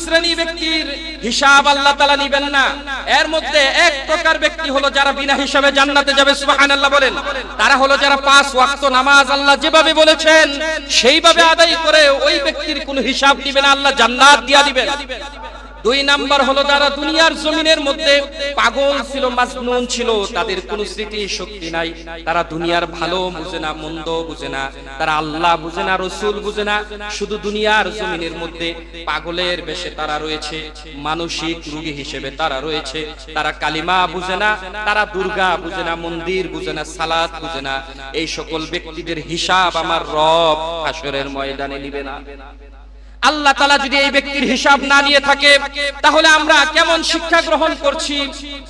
শ্রেণী ব্যক্তির হিসাব আল্লাহ তাআলা নেবেন না। এর মধ্যে এক প্রকার ব্যক্তি হলো যারা বিনা হিসাবে জান্নাতে যাবে, সুবহানাল্লাহ বলেন। তারা হলো যারা 5 ওয়াক্ত নামাজ আল্লাহ যেভাবে বলেছেন সেইভাবে আদায় করে ওই ব্যক্তির কোনো হিসাব দিবেন না, আল্লাহ জান্নাত দিয়া দিবেন। 2 নাম্বার হলো যারা দুনিয়ার জমিনের মধ্যে পাগল ছিল, মাজনুন ছিল, তাদের কোনো স্মৃতি শক্তি নাই, তারা দুনিয়ার ভালো বুঝে না, মন্দ বুঝে না, তারা আল্লাহ বুঝে না, রাসূল বুঝে না, শুধু দুনিয়ার জমিনের মধ্যে পাগলের বেশে তারা রয়েছে, মানসিক রোগী হিসেবে তারা রয়েছে, তারা কালিমা বুঝে না, তারা দুর্গা বুঝে না, মন্দির বুঝে না, সালাত বুঝে না। এই সকল ব্যক্তিদের হিসাব আমার রব হাসরের ময়দানে নিবে না। আল্লাহ তাআলা যদি এই ব্যক্তির হিসাব না নিয়ে থাকে তাহলে আমরা কেমন শিক্ষা গ্রহণ করছি?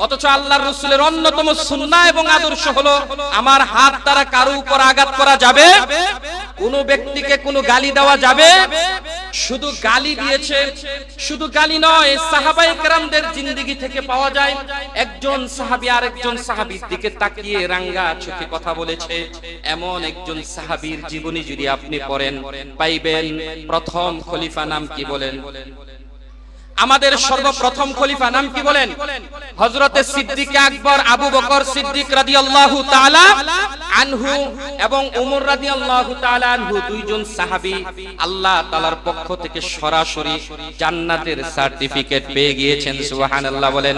অথচ আল্লাহর রাসূলের অন্যতম সুন্নাহ এবং আদর্শ হলো আমার হাত দ্বারা কারো উপর আঘাত করা যাবে, কোন ব্যক্তিকে কোনো গালি দেওয়া যাবে। শুধু গালি দিয়েছে, শুধু গালি নয়, সাহাবায়ে কেরামদের জিন্দেগি থেকে পাওয়া যায় একজন সাহাবী আরেকজন সাহাবীর দিকে তাকিয়ে রাঙ্গা চোখে কথা বলেছে। এমন একজন সাহাবীর জীবনী যদি আপনি পড়েন পাইবেন প্রথম খলিফা নাম কি বলেন? আমাদের সর্বপ্রথম খলিফা নাম কি বলেন? হযরতে সিদ্দিক আকবর আবু বকর সিদ্দিক রাদিয়াল্লাহু তাআলা আনহু এবং ওমর রাদিয়াল্লাহু তাআলা আনহু, দুইজন সাহাবী আল্লাহ তাআলার পক্ষ থেকে সরাসরি জান্নাতের সার্টিফিকেট পেয়ে গিয়েছেন, সুবহানাল্লাহ বলেন।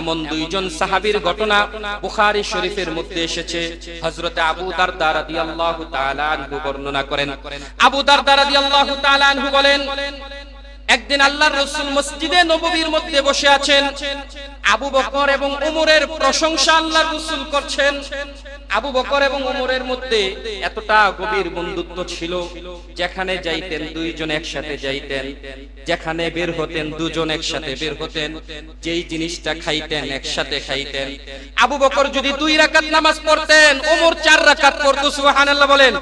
এমন দুইজন সাহাবীর ঘটনা বুখারী শরীফের মধ্যে এসেছে। হযরতে আবু দারদা রাদিয়াল্লাহু তাআলা আনহু বর্ণনা করেন। আবু দারদা রাদিয়াল্লাহু তাআলা আনহু বলেন, একদিন আল্লাহর রাসূল মসজিদে নববীর মধ্যে বসে আছেন। আবু বকর এবং ওমরের প্রশংসা আল্লাহর রাসূল করছেন। আবু বকর এবং ওমরের মধ্যে এতটা গভীর বন্ধুত্ব ছিল, যেখানে যাইতেন দুইজন একসাথে যাইতেন, যেখানে বের হতেন দুজন একসাথে বের হতেন, যেই জিনিসটা খাইতেন একসাথে খাইতেন। আবু বকর যদি 2 রাকাত নামাজ পড়তেন, ওমর 4 রাকাত পড়তো, সুবহানাল্লাহ বলেন।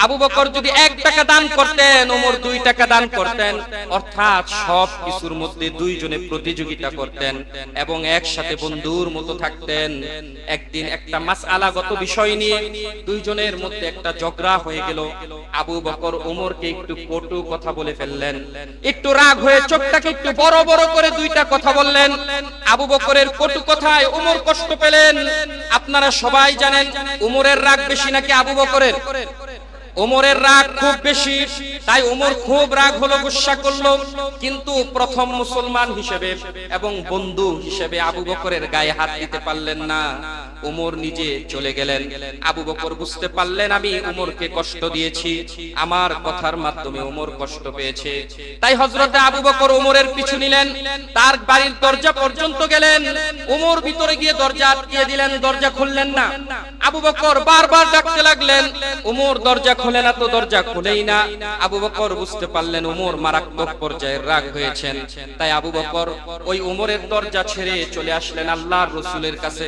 আবু বকর যদি 1 টাকা দান করতেন, ওমর 2 টাকা দান করতেন। অর্থাৎ সব কিছুর মধ্যে দুইজনে প্রতিযোগিতা করতেন এবং একসাথে বন্ধুর মতো থাকতেন। একদিন একটা মাসআলাগত বিষয় নিয়ে দুইজনের মধ্যে একটা ঝগড়া হয়ে গেল। আবু বকর ওমরকে একটু কটু কথা বলে ফেললেন, একটু রাগ হয়ে চোখটাকে একটু বড় বড় করে 2টা কথা বললেন। আবু বকরের কটু কথায় ওমর কষ্ট পেলেন। আপনারা সবাই জানেন ওমরের রাগ বেশি নাকি আবু বকরের? ওমরের রাগ খুব বেশি, তাই ওমর খুব রাগ হলো, গুসা করলো। কিন্তু প্রথম মুসলমান হিসেবে এবং বন্ধু হিসেবে আবু বকরের গায়ে হাত দিতে পারলেন না। ওমর নিজে চলে গেলেন। আবু বকর বুঝতে পারলেন আমি ওমরকে কষ্ট দিয়েছি, আমার কথার মাধ্যমে ওমর কষ্ট পেয়েছে। তাই হযরতে আবু বকর ওমরের পিছু নিলেন, তার বাড়ির দরজা পর্যন্ত গেলেন। ওমর ভিতরে গিয়ে দরজা আটকিয়ে দিলেন, দরজা খুললেন না। আবু বকর বারবার ডাকতে লাগলেন, ওমর দরজা খোলে না, তো দরজা খুলেই না। আবু বকর বুঝতে পারলেন ওমর মারাত্মক পর্যায়ে রাগ হয়েছেন। তাই আবু বকর ওই ওমরের দরজা ছেড়ে চলে আসলেন আল্লাহর রাসূলের কাছে।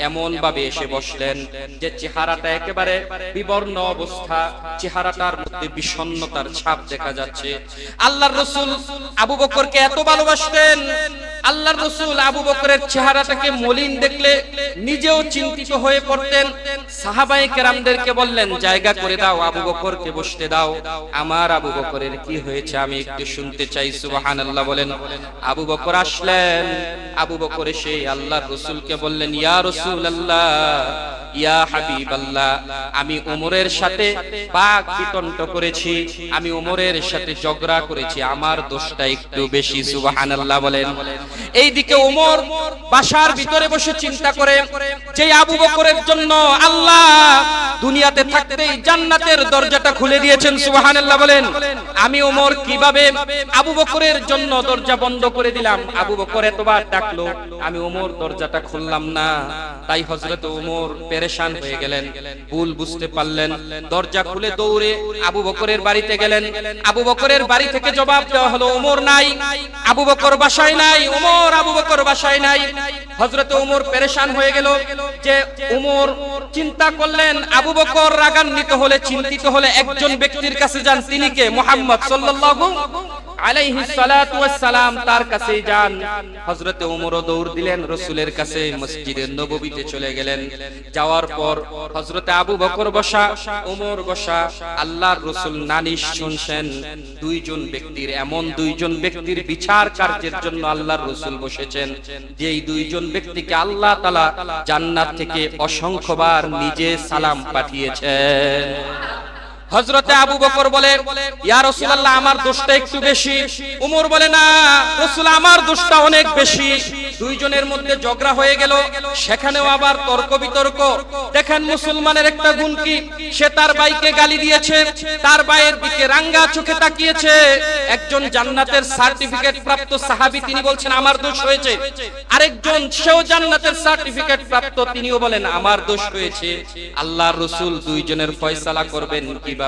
এমন ভাবে এসে বসলেন যে চেহারাটা একেবারে বিবর্ণ অবস্থা, চেহারাটার মধ্যে বিষণ্ণতার ছাপ দেখা যাচ্ছে। আল্লাহর রাসূল আবু বকরকে এত ভালোবাসতেন, আল্লাহর রাসূল আবু বকরের চেহারাটাকে মলিন দেখলে নিজেও চিন্তিত হয়ে পড়তেন। সাহাবায়ে কেরামদেরকে বললেন, জায়গা করে দাও, আবু বকরকে বসতে দাও। আমার আবু বকরের কি হয়েছে আমি একটু শুনতে চাই, সুবহানাল্লাহ বলেন। আবু বকর আসলেন। আবু বকর এসে আল্লাহর রাসূলকে বললেন, ইয়া রাসূলুল্লাহ, ইয়া হাবিবাল্লাহ, আমি ওমরের সাথে বাক বিতণ্ড করেছি, আমি ওমরের সাথে ঝগড়া করেছি, আমার দোষটা একটু বেশি, সুবহানাল্লাহ বলেন। এইদিকে ওমর বাসার ভিতরে বসে চিন্তা করে যে আবু বকরের জন্য আল্লাহ দুনিয়াতে থাকতেই জান্নাতের দরজাটা খুলে দিয়েছেন, সুবহানাল্লাহ বলেন। আমি ওমর কিভাবে আবু বকরের জন্য দরজা বন্ধ করে দিলাম? আবু বকর এতবার ডাকলো, আমি ওমর দরজাটা খুললাম না। তাই হযরত ওমর পেরেশান হয়ে গেলেন, ভুল বুঝতে পারলেন। দরজা খুলে দৌড়ে আবু বকরের বাড়িতে গেলেন। আবু বকরের বাড়ি থেকে জবাব দেওয়া হলো, ওমর নাই, আবু বকর বাসায় নাই, ওমর আবু বকর বাসায় নাই। হযরত ওমর পেরেশান হয়ে গেল যে ওমর চিন্তা করলেন আবু বকর রাগান্বিত হলে, চিন্তিত হলে একজন ব্যক্তির কাছে যান, তিনি কে? মুহাম্মদ সাল্লাল্লাহু আলাইহিস সালাতু ওয়াস সালাম তার কাছে যান। হযরতে ওমরও দৌড় দিলেন রাসূলের কাছে, মসজিদে নববীতে চলে গেলেন। যাওয়ার পর হযরতে আবু বকর বসা, ওমর বসা, আল্লাহর রাসূল নালিশ শুনছেন। দুইজন ব্যক্তির বিচার কার্যের জন্য আল্লাহর রাসূল বসেছেন, যেই দুইজন ব্যক্তিকে আল্লাহ তাআলা জান্নাত থেকে অসংখ্যবার নিজে সালাম পাঠিয়েছেন। হযরতে আবু বকর বলে, ইয়া রাসূলুল্লাহ আমার দোষটা একটু বেশি। ওমর বলে, না রাসূল আমার দোষটা অনেক বেশি। দুইজনের মধ্যে ঝগড়া হয়ে গেল, সেখানেও আবার তর্ক বিতর্ক। দেখেন মুসলমানের একটা গুণ কি, সে তার ভাইকে গালি দিয়েছে, তার ভাইয়ের দিকে রাঙ্গা চোখে তাকিয়েছে। একজন জান্নাতের সার্টিফিকেট প্রাপ্ত সাহাবী তিনি বলছেন আমার দোষ হয়েছে, আরেকজন সেও জান্নাতের সার্টিফিকেট প্রাপ্ত, তিনিও বলেন আমার দোষ হয়েছে। আল্লাহর রাসূল দুইজনের ফয়সালা করবেন কিভাবে?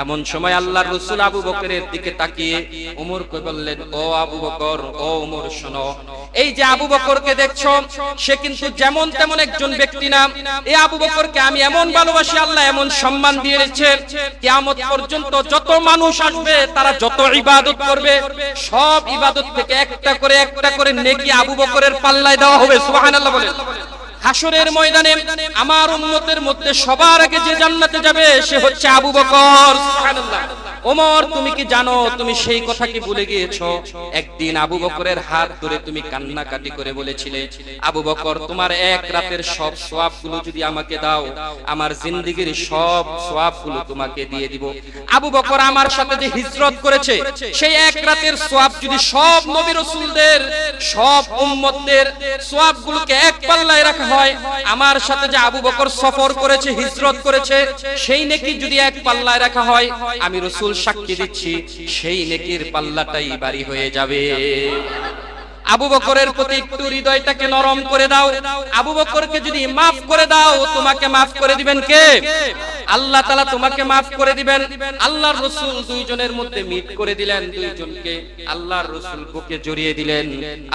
এমন সময় আল্লাহর রাসূল আবু বকরের দিকে তাকিয়ে ওমরকে বললেন, ও আবু বকর, ও ওমর শোনো, এই যে আবু বকরকে দেখছো, সে কিন্তু যেমন তেমন একজন ব্যক্তি না। এই আবু বকরকে আমি এমন ভালোবাসি, আল্লাহ এমন সম্মান দিয়েছেন, কিয়ামত পর্যন্ত যত মানুষ আসবে তারা যত ইবাদত করবে, সব ইবাদত থেকে একটা করে নেকি আবু বকরের পাল্লায় দেওয়া হবে। সুবহানাল্লাহ বলেন। হাসরের ময়দানে আমার উম্মতের মধ্যে সবার আগে যে জান্নাতে যাবে সে হচ্ছে আবু বকর। সুবহানাল্লাহ। ওমর তুমি কি জানো, তুমি সেই কথা কি ভুলে গিয়েছো? একদিন আবু বকরের হাত ধরে তুমি কান্নাকাটি করে বলেছিলে, আবু বকর তোমার এক রাতের সব সওয়াবগুলো যদি আমাকে দাও, আমার জিন্দেগীর সব সওয়াবগুলো তোমাকে দিয়ে দিব। আবু বকর আমার সাথে যে হিজরত করেছে, সেই এক রাতের সওয়াব যদি সব নবী রাসূলদের, সব উম্মতদের সওয়াবগুলোকে এক পাল্লায় রাখা হয়, আমার সাথে যে আবু বকর সফর করেছে, হিজরত করেছে, সেই নেকি যদি এক পাল্লায় রাখা হয়, আমি রাসূল সাক্ষী দিচ্ছি সেই নেকির পাল্লাটাই ভারী হয়ে যাবে। আবু বকরের প্রতি একটু হৃদয়টাকে নরম করে দাও। আবু বকরকে যদি মাফ করে দাও, তোমাকে মাফ করে দিবেন কে? আল্লাহ তাআলা তোমাকে মাফ করে দিবেন। আল্লাহর রাসূল দুইজনের মধ্যে মিট করে দিলেন, দুইজনকে আল্লাহর রাসূল বুকে জড়িয়ে দিলেন।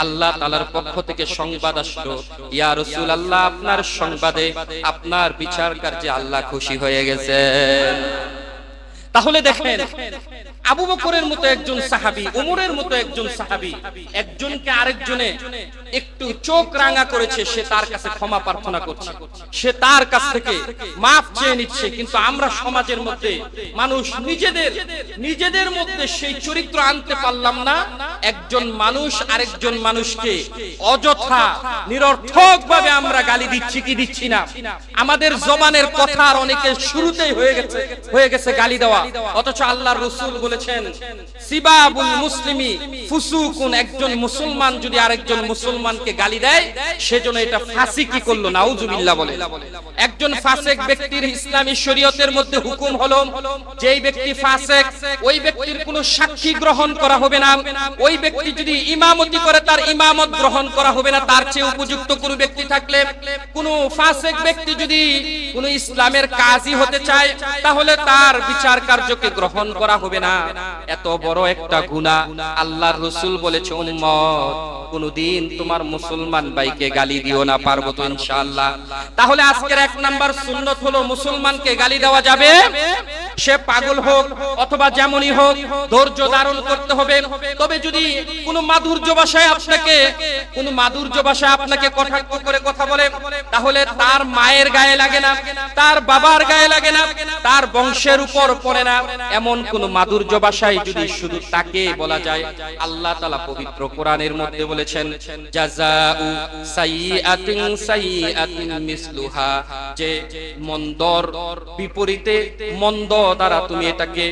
আল্লাহ তাআলার পক্ষ থেকে সংবাদ আসলো, ইয়া রাসূলুল্লাহ আপনার সংবাদে, আপনার বিচার কার্যে আল্লাহ খুশি হয়ে গেছেন। তাহলে দেখেন আবু বকরের মতো একজন সাহাবী, ওমরের মতো একজন সাহাবী, একজনকে আরেকজনে একটু চোখ রাঙা করেছে, সে তার কাছে ক্ষমা প্রার্থনা করছে, সে তার কাছ থেকে মাফ চেয়ে নিচ্ছে। কিন্তু আমরা সমাজের মধ্যে মানুষ নিজেদের মধ্যে সেই চরিত্র আনতে পারলাম না। একজন মানুষ আরেকজন মানুষকে অযথা নিরর্থক ভাবে আমরা গালি দিচ্ছি কি দিচ্ছি না? আমাদের জবানের কথার অনেকের শুরুতেই হয়ে গেছে গালি দেওয়া, অথচ আল্লাহর রাসূল বলেছেন সিবাবুল মুসলিমি ফুসুকুন, একজন মুসলমান যদি আরেকজন মুসলমানকে গালি দেয় সেজন্য এটা ফাসিকি করলো, নাউজুবিল্লাহ বলে। একজন ফাসিক ব্যক্তির ইসলামী শরীয়তের মধ্যে হুকুম হলো, যেই ব্যক্তি ফাসিক ওই ব্যক্তির কোনো সাক্ষী গ্রহণ করা হবে না, ওই ব্যক্তি যদি ইমামতি করে তার ইমামত গ্রহণ করা হবে না। তার চেয়ে উপযুক্ত কোনো ব্যক্তি থাকলে, কোনো ফাসিক ব্যক্তি যদি কোনো ইসলামের কাজী হতে চায়, তাহলে তার বিচার কার্যকে গ্রহণ করা হবে না। এত বড় একটা গুনাহ আল্লাহর রাসূল বলেছে, উম্মত কোনদিন তোমার মুসলমান ভাইকে গালি দিও না। পারবো তো ইনশাআল্লাহ? তাহলে আজকের এক নাম্বার সুন্নাত হলো মুসলমানকে গালি দেওয়া যাবে, সে পাগল হোক অথবা যেমনই হোক, ধৈর্য ধারণ করতে হবে। তবে যদি কোনো মাধুর্য ভাষায় আপনাকে কটাক্ষ করে কথা বলে, তাহলে তার মায়ের গায়ে লাগে না, তার বাবার গায়ে লাগে না, তার বংশের উপর পড়ে না, এমন কোন মাধুর্য ভাষায় যদি শুধু তাকে বলা যায়, আল্লাহ তাআলা পবিত্র কোরআনের মধ্যে বলেছেন জাযাউ সাইয়্যাতিন সাইয়্যাতিন মিসলুহা, যে মন্দর বিপরীতে মন্দ দ্বারা তুমি এটাকে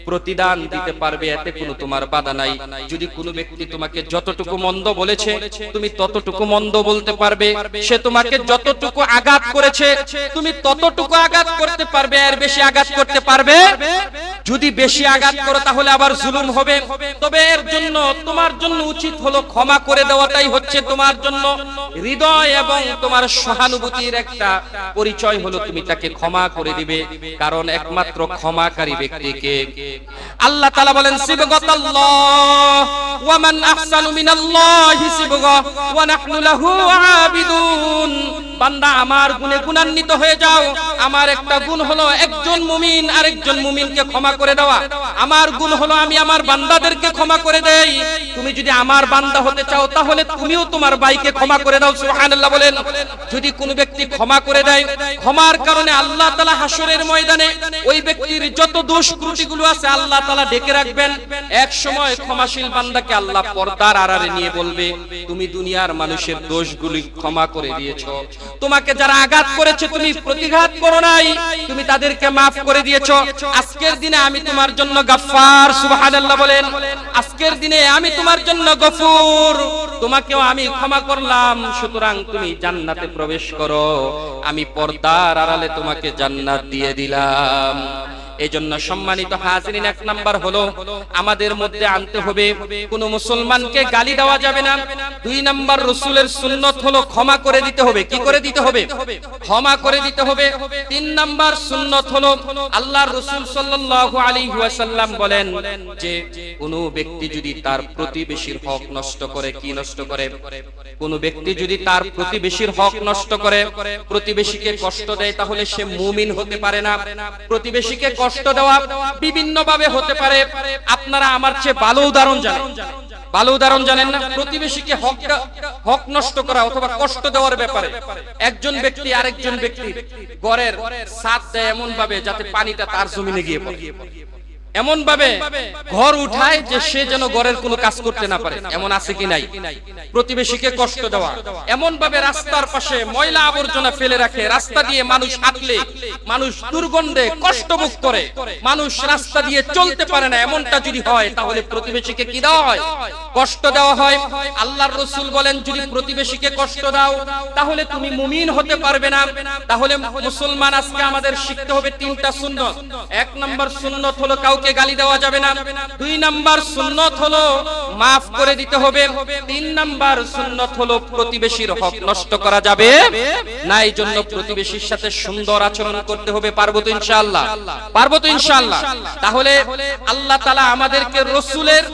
প্রতিদান দিতে পারবে, এতে কোনো তোমার বাধা নাই। যদি কোনো ব্যক্তি তোমাকে যতটুকু মন্দ বলেছে তুমি ততটুকু মন্দ বলতে পারবে, সে তোমাকে যতটুকু আঘাত করেছে তুমি ততটুকু আঘাত করতে পারবে, এর বেশি আঘাত করতে পারবে? যদি বেশি আঘাত করো তাহলে আবার জুলুম হবে। তবে এর জন্য তোমার জন্য উচিত হলো ক্ষমা করে দেওয়াটাই হচ্ছে তোমার জন্য হৃদয় এবং তোমার সহানুভূতির একটা পরিচয় হলো তুমি তাকে ক্ষমা করে দিবে, কারণ একমাত্র ক্ষমাকারী ব্যক্তিকে আল্লাহ তাআলা বলেন সিবগাতাল্লাহ ওয়া মান আহসানু মিনাল্লাহি সিবগা ওয়া নাহনু লাহু আবিদুন। বান্দা আমার গুণে গুণান্বিত হয়ে যাও। আমার একটা গুণ হলো একজন মুমিন আরেকজন মুমিনকে ক্ষমা করে দেওয়া। আমার গুণ হলো আমি আমার বান্দাদেরকে ক্ষমা করে দেই। তুমি যদি আমার বান্দা হতে চাও তাহলে তুমিও তোমার ভাইকে ক্ষমা করে দাও। সুবহানাল্লাহ বলেন। যদি কোনো ব্যক্তি ক্ষমা করে দেয়, ক্ষমার কারণে আল্লাহ তাআলা হাসরের ময়দানে ওই ব্যক্তির যত দোষ ত্রুটিগুলো আছে আল্লাহ তাআলা ডেকে রাখবেন। এক সময় ক্ষমাশীল বান্দাকে আল্লাহ পর্দার আড়ালে নিয়ে বলবে, তুমি দুনিয়ার মানুষের দোষগুলি ক্ষমা করে দিয়েছো। তোমাকে যারা আঘাত করেছে তুমি প্রতিঘাত করো নাই, তুমি তাদেরকে maaf করে দিয়েছো। আজকের দিনে আমি তোমার জন্য গফফার। সুবহানাল্লাহ বলেন। আজকের দিনে আমি তোমার জন্য গফুর, তোমাকেও আমি ক্ষমা করলাম, সুতরাং তুমি জান্নাতে প্রবেশ করো। আমি পর্দার আড়ালে তোমাকে জান্নাত দিয়ে দিলাম। এজন্য সম্মানিত হাজিরিন, এক নাম্বার হলো আমাদের মধ্যে আনতে হবে কোন মুসলমানকে গালি দেওয়া যাবে না। দুই নাম্বার রাসূলের সুন্নাত হলো ক্ষমা করে দিতে হবে। কি করে দিতে হবে? ক্ষমা করে দিতে হবে। তিন নাম্বার সুন্নাত হলো আল্লাহর রাসূল সাল্লাল্লাহু আলাইহি ওয়াসাল্লাম বলেন যে কোন ব্যক্তি যদি তার প্রতিবেশীর হক নষ্ট করে, কি নষ্ট করে? কোন ব্যক্তি যদি তার প্রতিবেশীর হক নষ্ট করে, প্রতিবেশীকে কষ্ট দেয়, তাহলে সে মুমিন হতে পারে না। প্রতিবেশীকে কষ্ট দেওয়া বিভিন্ন ভাবে হতে পারে। আপনারা আমার চেয়ে ভালো উদাহরণ জানেন। ভালো উদাহরণ জানেন না? প্রতিবেশীকে হক নষ্ট করা অথবা কষ্ট দেওয়ার ব্যাপারে একজন ব্যক্তি আরেকজন ব্যক্তি ঘরের ছাদ দেয় এমন ভাবে যাতে পানিটা তার জমিনে গিয়ে পড়ে, এমন ভাবে ঘর উঠায় যে সে যেন ঘরের কোনো কাজ করতে না পারে। এমন আছে কি নাই? প্রতিবেশীকে কষ্ট দেওয়া। এমন ভাবে রাস্তার পাশে ময়লা আবর্জনা ফেলে রাখে, রাস্তা দিয়ে মানুষ হাঁটলে মানুষ দুর্গন্ধে কষ্ট ভোগ করে, মানুষ রাস্তা দিয়ে চলতে পারে না। এমনটা যদি হয় তাহলে প্রতিবেশীকে কি দেওয়া হয়? কষ্ট দেওয়া হয়। আল্লাহর রাসূল বলেন যদি প্রতিবেশীকে কষ্ট দাও তাহলে তুমি মুমিন হতে পারবে না। তাহলে মুসলমান আজকে আমাদের শিখতে হবে তিনটা সুন্নাত। এক নাম্বার সুন্নাত হলো কাউকে গালি দেওয়া যাবে না। দুই নাম্বার সুন্নাত হলো maaf করে দিতে হবে। তিন নাম্বার সুন্নাত হলো প্রতিবেশীর হক নষ্ট করা যাবে না। এই জন্য প্রতিবেশীর সাথে সুন্দর আচরণ করতে হবে। পারবো তো ইনশাআল্লাহ? পারবো তো ইনশাআল্লাহ? তাহলে আল্লাহ তাআলা আমাদেরকে রাসূলের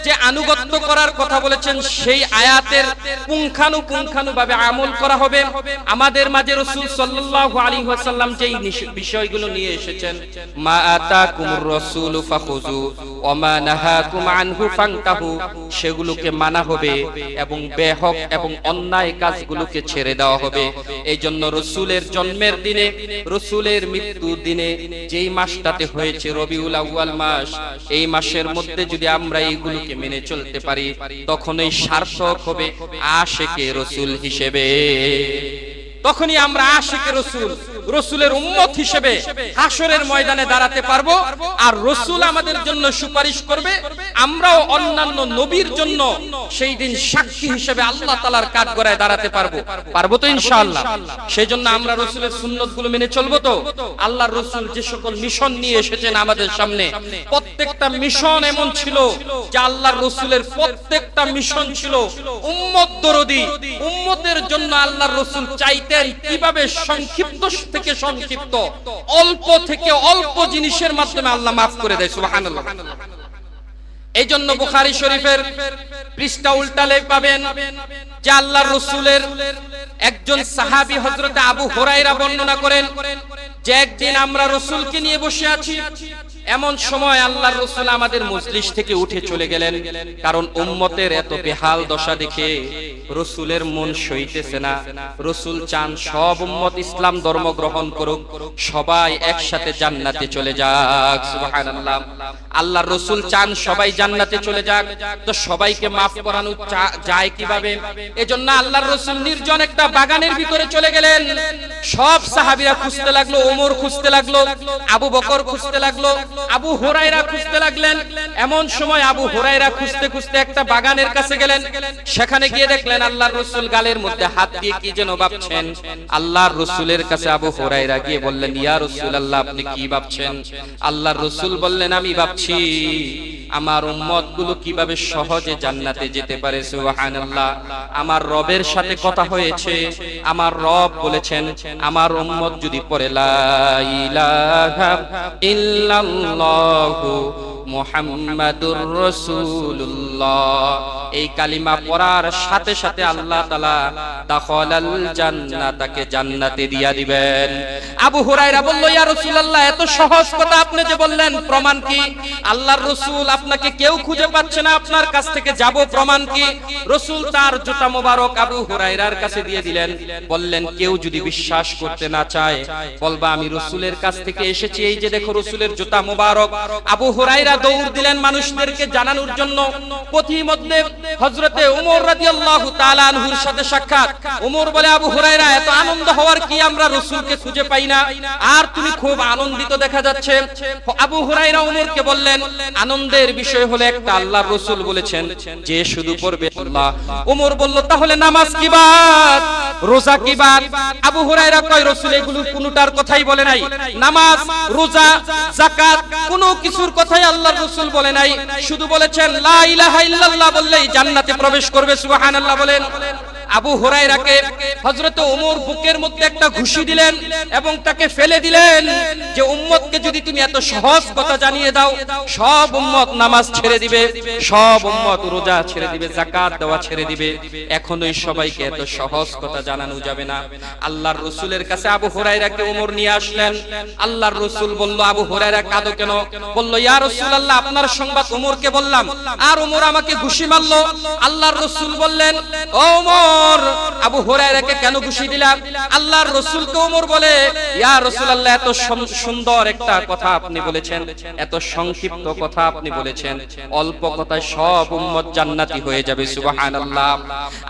যে আনুগত্য করার কথা বলেছেন সেই আয়াতের পুঙ্খানুপুঙ্খানুভাবে আমল করা হবে। আমাদের মাঝে রাসূল সাল্লাল্লাহু আলাইহি ওয়াসাল্লাম যেই বিষয়গুলো নিয়ে এসেছেন, মা আতাকুমুর রাসূলু ফাখুযু ওয়া মা নাহাকুম আনহু ফান্তাহু, সেগুলোকে মানা হবে এবং বেহক এবং অন্যায় কাজগুলোকে ছেড়ে দেওয়া হবে। এই জন্য রাসূলের জন্মের দিনে, রাসূলের মৃত্যুর দিনে যেই মাসটাতে হয়েছে রবিউল আউয়াল মাস, এই মাসের মধ্যে যদি আমরা এইগুলোকে মেনে চলতে পারি তখনই সার্থক হবে আশিকে রাসূল হিসেবে। তখনই আমরা আশিকে রাসূল, রাসূলের উম্মত হিসেবে হাসরের ময়দানে দাঁড়াতে পারবো। আর রাসূল আমাদের জন্য সুপারিশ করবে, আমরাও অন্যান্য নবীর জন্য সেই দিন সাক্ষী হিসেবে আল্লাহ তাআলার কাঠগড়ায় দাঁড়াতে পারবো। পারবো তো ইনশাআল্লাহ? সেই জন্য আমরা রাসূলের সুন্নাতগুলো মেনে চলবো তো। আল্লাহর রাসূল যে সকল মিশন নিয়ে এসেছেন আমাদের সামনে, প্রত্যেকটা মিশন এমন ছিল যে আল্লাহর রাসূলের প্রত্যেকটা মিশন ছিল উম্মত দরদি। উম্মতের জন্য আল্লাহর রাসূল চাইতেন কিভাবে সংক্ষিপ্ত থেকে সংক্ষিপ্ত, অল্প থেকে অল্প জিনিসের মাধ্যমে আল্লাহ maaf করে দেয়। সুবহানাল্লাহ। এই জন্য বুখারী শরীফের পৃষ্ঠা উল্টালে পাবেন যে আল্লাহর রাসূলের একজন সাহাবী হযরত আবু হুরায়রা বর্ণনা করেন যে একদিন আমরা রাসূলকে নিয়ে বসে আছি, এমন সময় আল্লাহর রাসূল আমাদের মজলিস থেকে উঠে চলে গেলেন। কারণ উম্মতের এত বেহাল দশা দেখে রাসূলের মন সইতেছে না। রাসূল চান সব উম্মত ইসলাম ধর্ম গ্রহণ করুক, সবাই একসাথে জান্নাতে চলে যাক। সুবহানাল্লাহ। আল্লাহর রাসূল চান সবাই জান্নাতে চলে যাক, তো সবাইকে maaf করানো যায় কিভাবে? এজন্য আল্লাহর রাসূল নির্জন একটা বাগানের ভিতরে চলে গেলেন। সব সাহাবীরা খুঁজতে লাগলো, ওমর খুঁজতে লাগলো, আবু বকর খুঁজতে লাগলো, আবু হুরায়রা খুঁজতে লাগলেন। এমন সময় আবু হুরায়রা খুঁজতে খুঁজতে একটা বাগানের কাছে গেলেন। সেখানে গিয়ে দেখলেন আল্লাহর রাসূল গালের মধ্যে হাত দিয়ে কি যেন ভাবছেন। আল্লাহর রাসূলের কাছে আবু হুরায়রা গিয়ে বললেন, ইয়া রাসূলুল্লাহ, আপনি কি ভাবছেন? আল্লাহর রাসূল বললেন, আমি ভাবছি আমার উম্মতগুলো কিভাবে সহজে জান্নাতে যেতে পারে। সুবহানাল্লাহ। আমার রবের সাথে কথা হয়েছে, আমার রব বলেছেন আমার উম্মত যদি পড়ে লা ইলাহা ইল্লাল্লাহু মুহাম্মাদুর রাসূলুল্লাহ, এই কালিমা পড়ার সাথে সাথে আল্লাহ তাআলা দাখালাল জান্নাতাকে জান্নাতে দিয়া দিবেন। আবু হুরায়রা বলল, ইয়া রাসূলুল্লাহ, এত সহজ কথা আপনি যে বললেন, প্রমাণ কি? আল্লাহর রাসূল, আপনাকে কেউ খুঁজে পাচ্ছে না, আপনার কাছ থেকে যাব, প্রমাণ কি? রাসূল তার জুতা মোবারক আবু হুরায়রার কাছে দিয়ে দিলেন, বললেন, কেউ যদি বিশ্বাস করতে না চায় বলবা আমি রাসূলের কাছ থেকে এসেছি, এই যে দেখো রাসূলের জুতা মোবারক। আবু হুরায়রা দৌড় দিলেন মানুষদেরকে জানানোর জন্য। পথিমধ্যে হযরতে ওমর রাদিয়াল্লাহু তাআলা আনহুর সাথে সাক্ষাৎ। ওমর বলে, আবু হুরায়রা, এত আনন্দ হওয়ার কি, আমরা রাসূলকে খুঁজে পাই না, আর তুমি খুব আনন্দিত দেখা যাচ্ছে। আবু হুরায়রা ওমরকে বললেন, আনন্দের বিষয় হলো একটা, আল্লাহর রাসূল বলেছেন যে শুধু পড়বে আল্লাহ। ওমর বলল, তাহলে নামাজ কি বাত, রোজা কি বাত? আবু হুরায়রা কয়, রাসূল এগুলো কোনটার কথাই বলে নাই, নামাজ, রোজা, যাকাত কোনো কিছুর কথাই আল্লাহর রাসূল বলে নাই, শুধু বলেছেন লা ইলাহা ইল্লাল্লাহ বললেই জান্নাতে প্রবেশ করবে। সুবহানাল্লাহ বলেন। আবু হুরায়রাকে হযরত ওমর বুকের মধ্যে একটা ঘুষি দিলেন এবং তাকে ফেলে দিলেন যে উম্মতকে যদি তুমি এত সহজ কথা জানিয়ে দাও, সব উম্মত নামাজ ছেড়ে দিবে, সব উম্মত রোজা ছেড়ে দিবে, যাকাত দেওয়া ছেড়ে দিবে, এখনোই সবাইকে এত সহজ কথা জানানো যাবে না। আল্লাহর রাসূলের কাছে আবু হুরায়রাকে ওমর নিয়ে আসলেন। আল্লাহর রাসূল বলল, আবু হুরায়রা কাঁদো কেন? বলল, ইয়া রাসূলুল্লাহ, আপনার সংবাদ ওমরকে বললাম আর ওমর আমাকে ঘুষি মারলো। আল্লাহর রাসূল বললেন, ও ওমর, আবু হুরায়রাকে কেন ঘুষি দিলাম? আল্লাহর রাসূলকে ওমর বলে, ইয়া রাসূলুল্লাহ, এত সুন্দর একটা কথা আপনি বলেছেন, এত সংক্ষিপ্ত কথা আপনি বলেছেন, অল্প কথায় সব উম্মত জান্নাতি হয়ে যাবে। সুবহানাল্লাহ।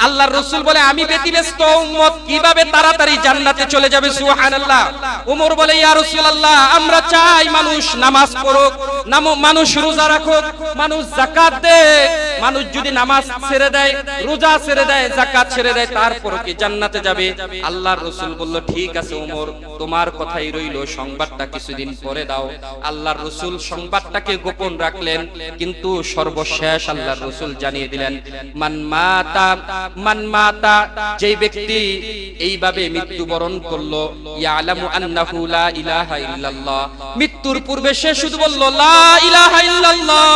আল্লাহর রাসূল বলে, আমি ব্যতিব্যস্ত, উম্মত কিভাবে তাড়াতাড়ি জান্নাতে চলে যাবে? সুবহানাল্লাহ। ওমর বলে, ইয়া রাসূলুল্লাহ, আমরা চাই মানুষ নামাজ পড়ুক, মানুষ রোজা রাখুক, মানুষ যাকাত দেয়। মানুষ যদি নামাজ ছেড়ে দেয়, রোজা ছেড়ে দেয়, যাকাত ছেড়ে দেয়, তারপর কি জান্নাতে যাবে? আল্লাহর রাসূল বলল, ঠিক আছে ওমর, তোমার কথাই রইল, সংবাদটা কিছুদিন পরে দাও। আল্লাহর রাসূল সংবাদটাকে গোপন রাখলেন, কিন্তু সর্বশেষ আল্লাহর রাসূল জানিয়ে দিলেন, মান মাতা, যেই ব্যক্তি এইভাবে মৃত্যুবরণ করলো, ইয়ালামু আন্নাহু লা ইলাহা ইল্লাল্লাহ, মৃত্যুর পূর্বে সে শুধু বলল লা ইলাহা ইল্লাল্লাহ,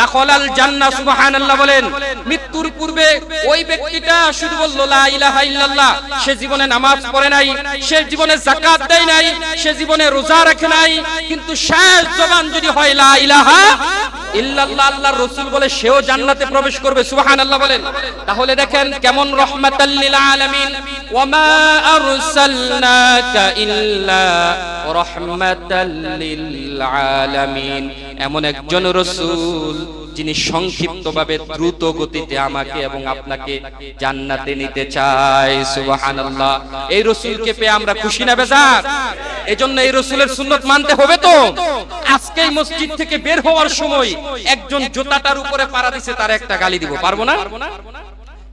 দাখালাল জান্নাহ। সুবহানাল্লাহ বলেন। মৃত্যুর পূর্বে ওই ব্যক্তিটা শুধু বলল লা ইলাহা ইল্লাল্লাহ, সে জীবনে নামাজ পড়ে নাই, সে জীবনে যাকাত দেয় নাই, সে জীবনে রোজা রাখে নাই, কিন্তু শেষ জবান যদি হয় লা ইলাহা ইল্লাল্লাহ, আল্লাহর রাসূল বলে সেও জান্নাতে প্রবেশ করবে। সুবহানাল্লাহ বলেন। তাহলে দেখেন কেমন রাহমাতাল লিল আলামিন, ওয়া মা আরসালনাকা ইল্লা রাহমাতাল লিল আলামিন, এমন একজন রাসূল যিনি সংক্ষিপ্তভাবে দ্রুত গতিতে আমাকে এবং আপনাকে জান্নাতে নিতে চায়। সুবহানাল্লাহ। এই রাসূলকে পেয়ে আমরা খুশি না বেজার? এজন্য এই রাসূলের সুন্নাত মানতে হবে তো। আজকে এই মসজিদ থেকে বের হওয়ার সময় একজন জুতাটার উপরে পাড়া দিয়েছে, তার একটা গালি দিব, পারবো না?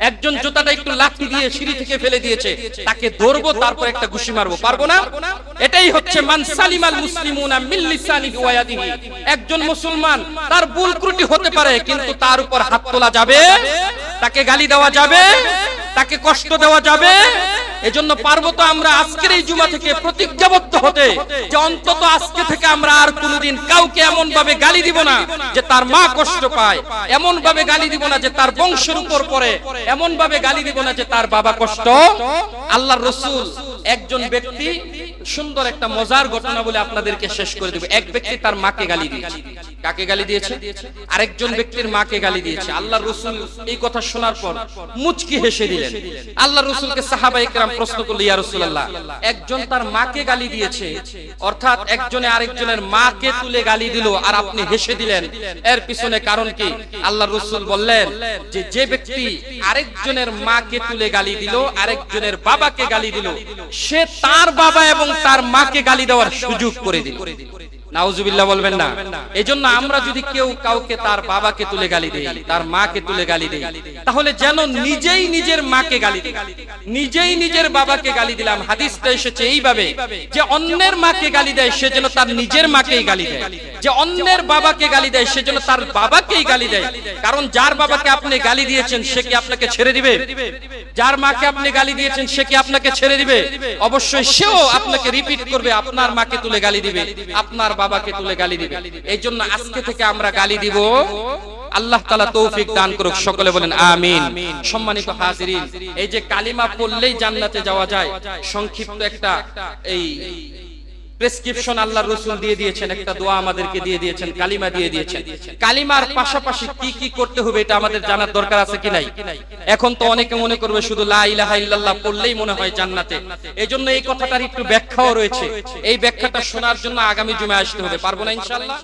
একজন জুতাটা একটু লাঠি দিয়ে সিঁড়ি থেকে ফেলে দিয়েছে, তাকে ধরবো, তারপর একটা ঘুষি মারবো, পারবো না? এটাই হচ্ছে মান সালিমাল মুসলিমুনা মিন লিসানিহি ওয়া ইয়াদিহি। একজন মুসলমান, তার ভুল ত্রুটি হতে পারে, কিন্তু তার উপর হাত তোলা যাবে, তাকে গালি দেওয়া যাবে, তাকে কষ্ট দেওয়া যাবে। এজন্য পারবো তো আমরা আজকের এই জুমা থেকে প্রতিজ্ঞাবদ্ধ হতে যে অন্তত আজকে থেকে আমরা আর কোনোদিন কাউকে এমন ভাবে গালি দিব না যে তার মা কষ্ট পায়, এমন ভাবে গালি দিব না যে তার বংশের উপর পড়ে, এমন ভাবে গালি দিব না যে তার বাবা কষ্ট। আল্লাহর রাসূল একজন ব্যক্তি, সুন্দর একটা মজার ঘটনা বলে আপনাদেরকে শেষ করে দেব। এক ব্যক্তি তার মাকে গালি দিয়েছে। কাকে গালি দিয়েছে? আরেকজন ব্যক্তির মাকে গালি দিয়েছে। আল্লাহর রাসূল এই কথা শোনার পর মুচকি হেসে দিলেন। আল্লাহর রাসূলকে সাহাবায়ে কেরাম প্রশ্ন করল, ইয়া রাসূলুল্লাহ, একজন তার মাকে গালি দিয়েছে, অর্থাৎ একজনে আরেকজনের মাকে তুলে গালি দিল, আর আপনি হেসে দিলেন, এর পিছনে কারণ কি? আল্লাহর রাসূল বললেন যে যে ব্যক্তি আরেকজনের মাকে তুলে গালি দিল, আরেকজনের বাবাকে গালি দিল, সে তার বাবা এবং তার মাকে গালি দেওয়ার সুযোগ করে দিল। নাউজুবিল্লাহ বলবেন না? এজন্য আমরা যদি কেউ কাউকে তার বাবাকে তুলে গালি দেই, তার মাকে তুলে গালি দেই, তাহলে যেন নিজেই নিজের মাকে গালি দিই, নিজেই নিজের বাবাকে গালি দিলাম। হাদিসটা এসেছে এইভাবে যে অন্যের মাকে গালি দেয় সে যেন তার নিজের মাকেই গালি দেয়, যে অন্যের বাবাকে গালি দেয় সে যেন তার বাবাকেই গালি দেয়। কারণ যার বাবাকে আপনি গালি দিয়েছেন সে কি আপনাকে ছেড়ে দিবে? যার মাকে আপনি গালি দিয়েছেন সে কি আপনাকে ছেড়ে দিবে? অবশ্যই সেও আপনাকে রিপিট করবে, আপনার মাকে তুলে গালি দিবে, আপনার বাবাকে তুলে গালি দিবে। এই জন্য আজকে থেকে আমরা গালি দিব। আল্লাহ তাআলা তৌফিক দান করুক, সকলে বলেন আমিন। সম্মানিত হাজিরিন, এই যে কালিমা পড়লেই জান্নাতে যাওয়া যায়, সংক্ষিপ্ত একটা এই প্রেসক্রিপশন আল্লাহর রাসূল দিয়ে দিয়েছেন, একটা দোয়া আমাদেরকে দিয়ে দিয়েছেন, কালিমা দিয়ে দিয়েছেন। কালিমার পাশাপাশি কি কি করতে হবে এটা আমাদের জানার দরকার আছে কি নাই? এখন তো অনেকে মনে করবে শুধু লা ইলাহা ইল্লাল্লাহ পড়লেই মনে হয় জান্নাতে। এজন্য এই কথাটার একটু ব্যাখ্যাও রয়েছে। এই ব্যাখ্যাটা শোনার জন্য আগামী জুমায় আসতে হবে, পারবো না ইনশাআল্লাহ?